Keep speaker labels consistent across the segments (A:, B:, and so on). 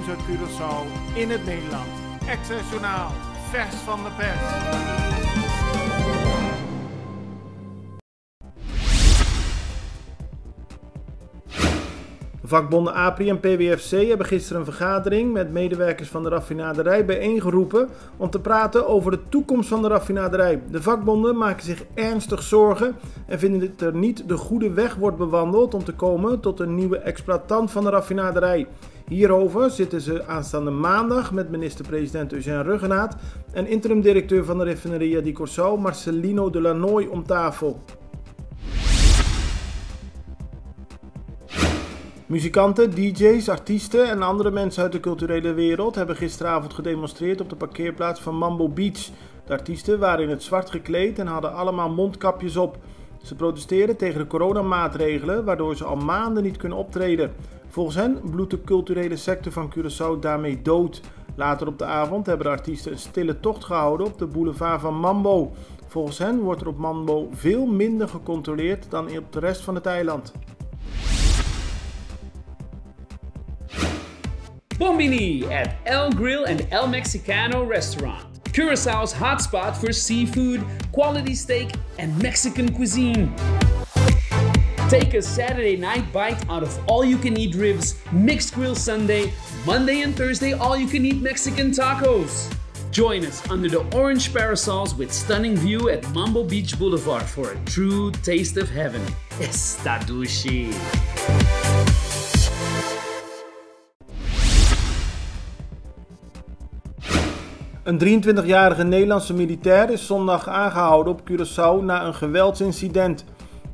A: nieuws uit Curaçao in het Nederlands. Access Journaal, vers van de pers. De vakbonden APRI en PWFC hebben gisteren een vergadering met medewerkers van de raffinaderij bijeengeroepen om te praten over de toekomst van de raffinaderij. De vakbonden maken zich ernstig zorgen en vinden dat er niet de goede weg wordt bewandeld om te komen tot een nieuwe exploitant van de raffinaderij. Hierover zitten ze aanstaande maandag met minister-president Eugène Ruggenaat en interim-directeur van de Refineria di Curaçao Marcelino de Lannoy om tafel. Muzikanten, DJ's, artiesten en andere mensen uit de culturele wereld hebben gisteravond gedemonstreerd op de parkeerplaats van Mambo Beach. De artiesten waren in het zwart gekleed en hadden allemaal mondkapjes op. Ze protesteren tegen de coronamaatregelen, waardoor ze al maanden niet kunnen optreden. Volgens hen bloedt de culturele sector van Curaçao daarmee dood. Later op de avond hebben de artiesten een stille tocht gehouden op de boulevard van Mambo. Volgens hen wordt er op Mambo veel minder gecontroleerd dan op de rest van het eiland.
B: Bombini at El Grill and El Mexicano restaurant. Curaçao's hotspot for seafood, quality steak, and Mexican cuisine. Take a Saturday night bite out of all-you-can-eat ribs, mixed grill Sunday, Monday and Thursday all-you-can-eat Mexican tacos. Join us under the orange parasols with stunning view at Mambo Beach Boulevard for a true taste of heaven. Estadushi.
A: Een 23-jarige Nederlandse militair is zondag aangehouden op Curaçao na een geweldsincident.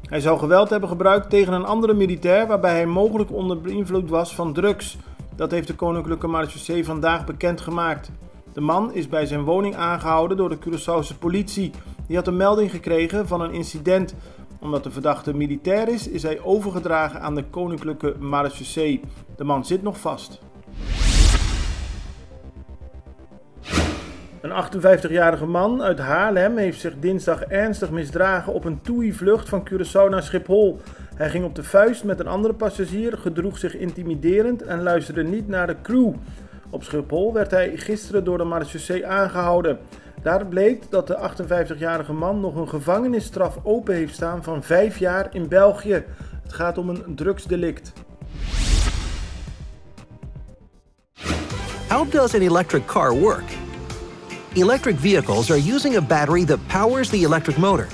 A: Hij zou geweld hebben gebruikt tegen een andere militair waarbij hij mogelijk onder beïnvloed was van drugs. Dat heeft de Koninklijke Marechaussee vandaag bekendgemaakt. De man is bij zijn woning aangehouden door de Curaçaose politie. Die had een melding gekregen van een incident. Omdat de verdachte militair is, is hij overgedragen aan de Koninklijke Marechaussee. De man zit nog vast. Een 58-jarige man uit Haarlem heeft zich dinsdag ernstig misdragen op een TUI-vlucht van Curaçao naar Schiphol. Hij ging op de vuist met een andere passagier, gedroeg zich intimiderend en luisterde niet naar de crew. Op Schiphol werd hij gisteren door de marechaussee aangehouden. Daar bleek dat de 58-jarige man nog een gevangenisstraf open heeft staan van 5 jaar in België. Het gaat om een drugsdelict.
C: How does an electric car work? Electric vehicles are using a battery that powers the electric motor.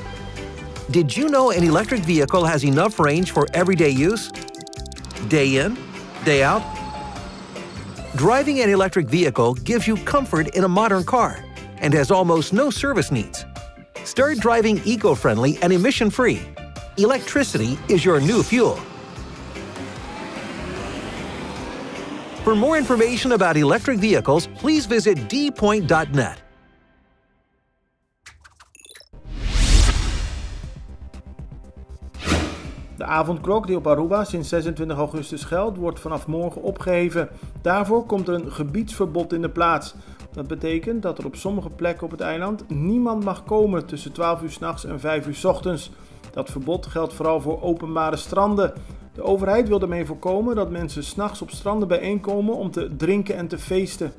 C: Did you know an electric vehicle has enough range for everyday use? Day in, day out? Driving an electric vehicle gives you comfort in a modern car and has almost no service needs. Start driving eco-friendly and emission-free. Electricity is your new fuel. For more information about electric vehicles, please visit dpoint.net.
A: De avondklok die op Aruba sinds 26 augustus geldt, wordt vanaf morgen opgeheven. Daarvoor komt er een gebiedsverbod in de plaats. Dat betekent dat er op sommige plekken op het eiland niemand mag komen tussen 12 uur 's nachts en 5 uur 's ochtends. Dat verbod geldt vooral voor openbare stranden. De overheid wil ermee voorkomen dat mensen 's nachts op stranden bijeenkomen om te drinken en te feesten.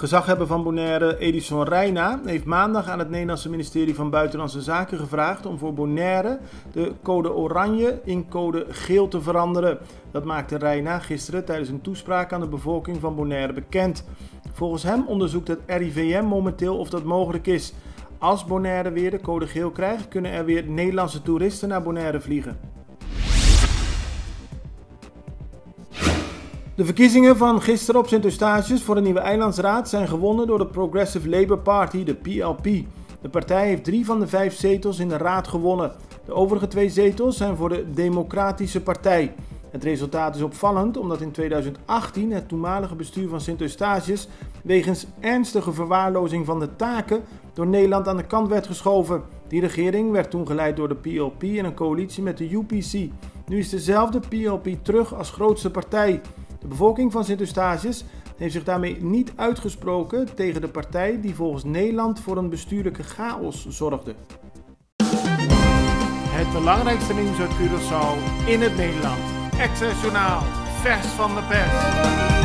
A: Gezaghebber van Bonaire Edison Reina heeft maandag aan het Nederlandse ministerie van Buitenlandse Zaken gevraagd om voor Bonaire de code oranje in code geel te veranderen. Dat maakte Reina gisteren tijdens een toespraak aan de bevolking van Bonaire bekend. Volgens hem onderzoekt het RIVM momenteel of dat mogelijk is. Als Bonaire weer de code geel krijgt, kunnen er weer Nederlandse toeristen naar Bonaire vliegen. De verkiezingen van gisteren op Sint-Eustatius voor de nieuwe eilandsraad zijn gewonnen door de Progressive Labour Party, de PLP. De partij heeft 3 van de 5 zetels in de raad gewonnen. De overige 2 zetels zijn voor de Democratische Partij. Het resultaat is opvallend omdat in 2018 het toenmalige bestuur van Sint-Eustatius wegens ernstige verwaarlozing van de taken door Nederland aan de kant werd geschoven. Die regering werd toen geleid door de PLP in een coalitie met de UPC. Nu is dezelfde PLP terug als grootste partij. De bevolking van Sint-Eustatius heeft zich daarmee niet uitgesproken tegen de partij die volgens Nederland voor een bestuurlijke chaos zorgde. Het belangrijkste nieuws uit Curaçao in het Nederlands. Access Journaal, vers van de pers.